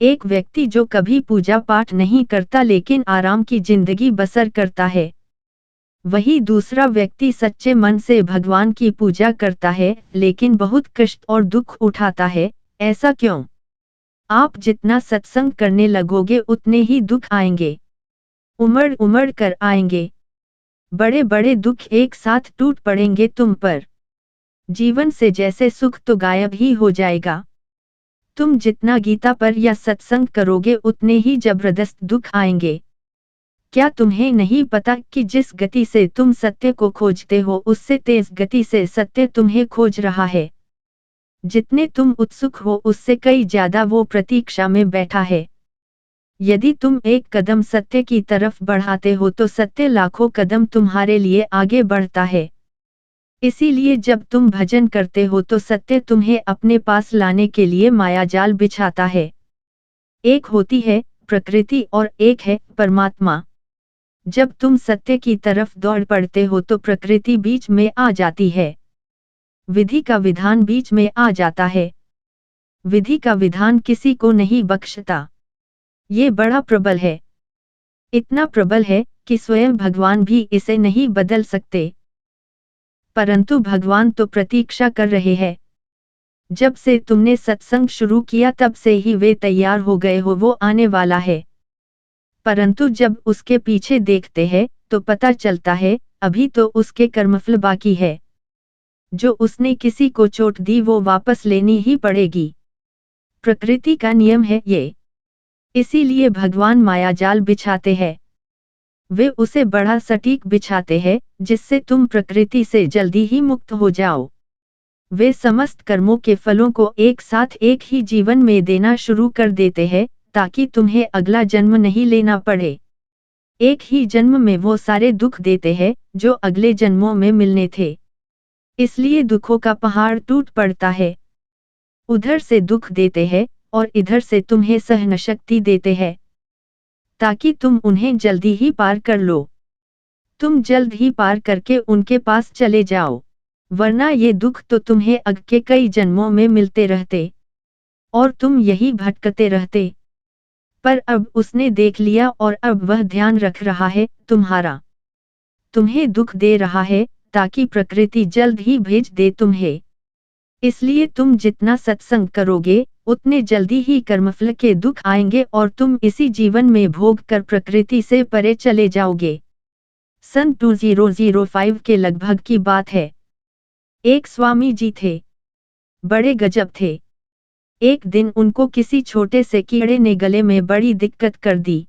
एक व्यक्ति जो कभी पूजा पाठ नहीं करता लेकिन आराम की जिंदगी बसर करता है, वही दूसरा व्यक्ति सच्चे मन से भगवान की पूजा करता है लेकिन बहुत कष्ट और दुख उठाता है। ऐसा क्यों? आप जितना सत्संग करने लगोगे उतने ही दुख आएंगे, उमड़ उमड़ कर आएंगे। बड़े बड़े दुख एक साथ टूट पड़ेंगे तुम पर। जीवन से जैसे सुख तो गायब ही हो जाएगा। तुम जितना गीता पर या सत्संग करोगे उतने ही जबरदस्त दुख आएंगे। क्या तुम्हें नहीं पता कि जिस गति से तुम सत्य को खोजते हो उससे तेज गति से सत्य तुम्हें खोज रहा है। जितने तुम उत्सुक हो उससे कई ज्यादा वो प्रतीक्षा में बैठा है। यदि तुम एक कदम सत्य की तरफ बढ़ाते हो तो सत्य लाखों कदम तुम्हारे लिए आगे बढ़ता है। इसीलिए जब तुम भजन करते हो तो सत्य तुम्हें अपने पास लाने के लिए मायाजाल बिछाता है। एक होती है प्रकृति और एक है परमात्मा। जब तुम सत्य की तरफ दौड़ पड़ते हो तो प्रकृति बीच में आ जाती है, विधि का विधान बीच में आ जाता है। विधि का विधान किसी को नहीं बख्शता। ये बड़ा प्रबल है, इतना प्रबल है कि स्वयं भगवान भी इसे नहीं बदल सकते। परंतु भगवान तो प्रतीक्षा कर रहे हैं। जब से तुमने सत्संग शुरू किया तब से ही वे तैयार हो गए हो, वो आने वाला है। परंतु जब उसके पीछे देखते हैं तो पता चलता है अभी तो उसके कर्मफल बाकी है। जो उसने किसी को चोट दी वो वापस लेनी ही पड़ेगी। प्रकृति का नियम है ये। इसीलिए भगवान मायाजाल बिछाते हैं। वे उसे बड़ा सटीक बिछाते हैं जिससे तुम प्रकृति से जल्दी ही मुक्त हो जाओ। वे समस्त कर्मों के फलों को एक साथ एक ही जीवन में देना शुरू कर देते हैं ताकि तुम्हें अगला जन्म नहीं लेना पड़े। एक ही जन्म में वो सारे दुख देते हैं जो अगले जन्मों में मिलने थे। इसलिए दुखों का पहाड़ टूट पड़ता है। उधर से दुख देते हैं और इधर से तुम्हें सहन शक्ति देते हैं ताकि तुम उन्हें जल्दी ही पार कर लो। तुम जल्द ही पार करके उनके पास चले जाओ, वरना ये दुख तो तुम्हें अग के कई जन्मों में मिलते रहते और तुम यही भटकते रहते। पर अब उसने देख लिया और अब वह ध्यान रख रहा है तुम्हारा। तुम्हें दुख दे रहा है ताकि प्रकृति जल्द ही भेज दे तुम्हें। इसलिए तुम जितना सत्संग करोगे उतने जल्दी ही कर्मफल के दुख आएंगे और तुम इसी जीवन में भोग कर प्रकृति से परे चले जाओगे। सन 2005 के लगभग की बात है। एक स्वामी जी थे, बड़े गजब थे। एक दिन उनको किसी छोटे से कीड़े ने गले में बड़ी दिक्कत कर दी।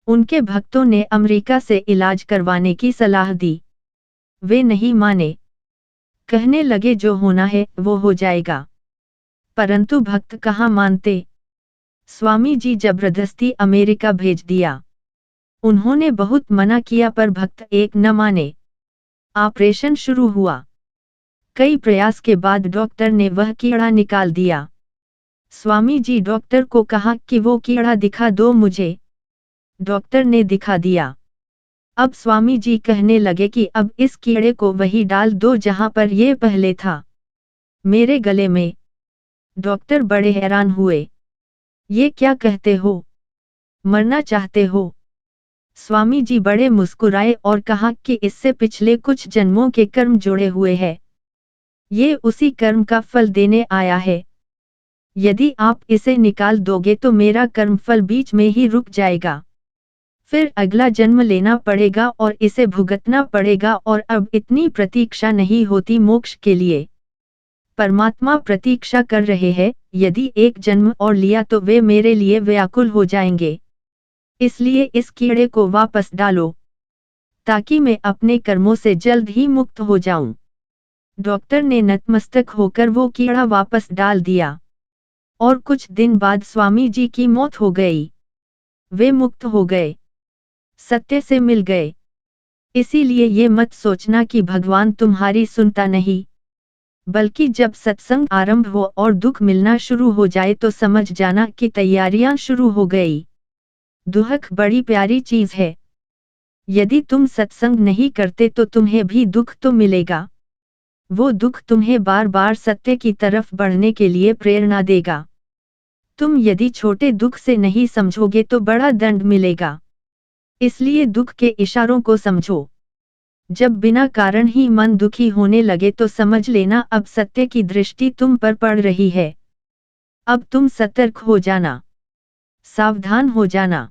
उनके भक्तों ने अमेरिका से इलाज करवाने की सलाह दी। वे नहीं माने, कहने लगे जो होना है वो हो जाएगा। परंतु भक्त कहाँ मानते। स्वामी जी जबरदस्ती अमेरिका भेज दिया। उन्होंने बहुत मना किया पर भक्त एक न माने। ऑपरेशन शुरू हुआ। कई प्रयास के बाद डॉक्टर ने वह कीड़ा निकाल दिया। स्वामी जी डॉक्टर को कहा कि वो कीड़ा दिखा दो मुझे। डॉक्टर ने दिखा दिया। अब स्वामी जी कहने लगे कि अब इस कीड़े को वही डाल दो जहां पर ये पहले था, मेरे गले में। डॉक्टर बड़े हैरान हुए। ये क्या कहते हो, मरना चाहते हो? स्वामी जी बड़े मुस्कुराए और कहा कि इससे पिछले कुछ जन्मों के कर्म जुड़े हुए हैं। ये उसी कर्म का फल देने आया है। यदि आप इसे निकाल दोगे तो मेरा कर्म फल बीच में ही रुक जाएगा। फिर अगला जन्म लेना पड़ेगा और इसे भुगतना पड़ेगा और अब इतनी प्रतीक्षा नहीं होती मोक्ष के लिए। परमात्मा प्रतीक्षा कर रहे हैं, यदि एक जन्म और लिया तो वे मेरे लिए व्याकुल हो जाएंगे। इसलिए इस कीड़े को वापस डालो ताकि मैं अपने कर्मों से जल्द ही मुक्त हो जाऊं। डॉक्टर ने नतमस्तक होकर वो कीड़ा वापस डाल दिया और कुछ दिन बाद स्वामी जी की मौत हो गई। वे मुक्त हो गए, सत्य से मिल गए। इसीलिए ये मत सोचना कि भगवान तुम्हारी सुनता नहीं, बल्कि जब सत्संग आरंभ हो और दुख मिलना शुरू हो जाए तो समझ जाना कि तैयारियां शुरू हो गई। दुख बड़ी प्यारी चीज है। यदि तुम सत्संग नहीं करते तो तुम्हें भी दुख तो मिलेगा। वो दुख तुम्हें बार बार सत्य की तरफ बढ़ने के लिए प्रेरणा देगा। तुम यदि छोटे दुख से नहीं समझोगे तो बड़ा दंड मिलेगा। इसलिए दुख के इशारों को समझो। जब बिना कारण ही मन दुखी होने लगे तो समझ लेना अब सत्य की दृष्टि तुम पर पड़ रही है। अब तुम सतर्क हो जाना, सावधान हो जाना।